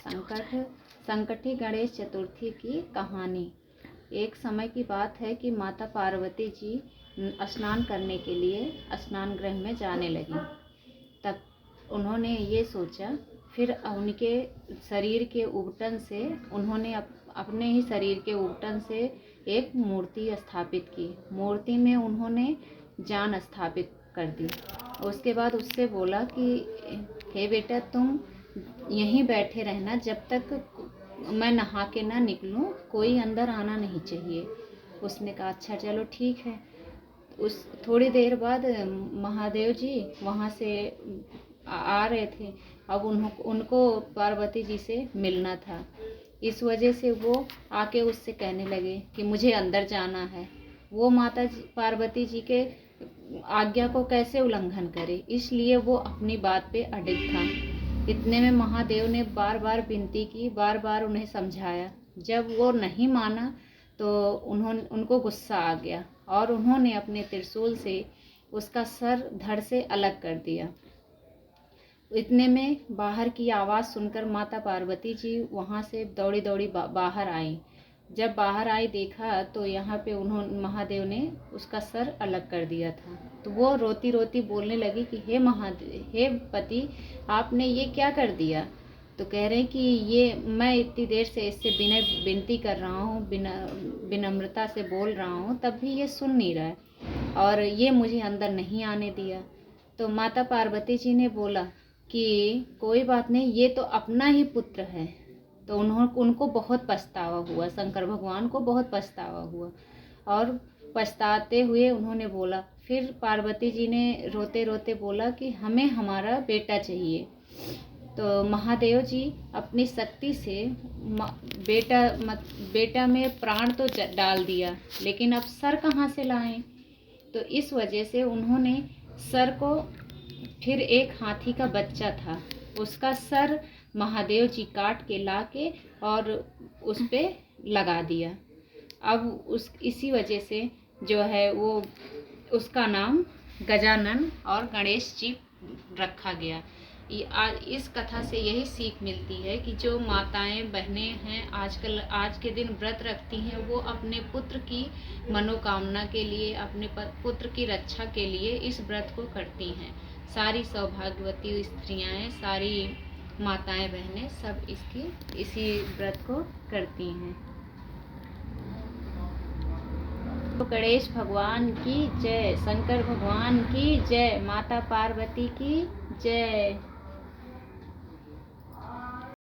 संकटी गणेश चतुर्थी की कहानी। एक समय की बात है कि माता पार्वती जी स्नान करने के लिए स्नान गृह में जाने लगी। तब उन्होंने ये सोचा, फिर उनके शरीर के उबटन से उन्होंने अपने ही शरीर के उबटन से एक मूर्ति स्थापित की। मूर्ति में उन्होंने जान स्थापित कर दी। उसके बाद उससे बोला कि हे बेटा, तुम यहीं बैठे रहना, जब तक मैं नहा के ना निकलूं, कोई अंदर आना नहीं चाहिए। उसने कहा अच्छा चलो ठीक है। उस थोड़ी देर बाद महादेव जी वहाँ से आ रहे थे। अब उनको पार्वती जी से मिलना था। इस वजह से वो आके उससे कहने लगे कि मुझे अंदर जाना है। वो माता पार्वती जी के आज्ञा को कैसे उल्लंघन करे, इसलिए वो अपनी बात पे अडिग था। इतने में महादेव ने बार बार विनती की, बार बार उन्हें समझाया। जब वो नहीं माना तो उनको गुस्सा आ गया और उन्होंने अपने त्रिशूल से उसका सर धड़ से अलग कर दिया। इतने में बाहर की आवाज़ सुनकर माता पार्वती जी वहाँ से दौड़ी दौड़ी बाहर आई। जब बाहर आई देखा तो यहाँ पे महादेव ने उसका सर अलग कर दिया था। तो वो रोती रोती बोलने लगी कि हे महादेव, हे पति, आपने ये क्या कर दिया। तो कह रहे कि ये मैं इतनी देर से इससे बिना विनती कर रहा हूँ, बिना विनम्रता से बोल रहा हूँ, तब भी ये सुन नहीं रहा है और ये मुझे अंदर नहीं आने दिया। तो माता पार्वती जी ने बोला कि कोई बात नहीं, ये तो अपना ही पुत्र है। तो उनको बहुत पछतावा हुआ, शंकर भगवान को बहुत पछतावा हुआ और पछताते हुए उन्होंने बोला, फिर पार्वती जी ने रोते रोते बोला कि हमें हमारा बेटा चाहिए। तो महादेव जी अपनी शक्ति से बेटा में प्राण तो डाल दिया, लेकिन अब सर कहाँ से लाएं। तो इस वजह से उन्होंने सर को, फिर एक हाथी का बच्चा था, उसका सर महादेव जी काट के लाके और उस पे लगा दिया। अब इसी वजह से जो है वो उसका नाम गजानन और गणेश जी रखा गया। इस कथा से यही सीख मिलती है कि जो माताएं बहनें हैं आज के दिन व्रत रखती हैं, वो अपने पुत्र की मनोकामना के लिए, अपने पुत्र की रक्षा के लिए इस व्रत को करती हैं। सारी सौभाग्यवती स्त्रियां, सारी माताएं बहनें सब इसी व्रत को करती हैं। तो गणेश भगवान की जय, शंकर भगवान की जय, माता पार्वती की जय।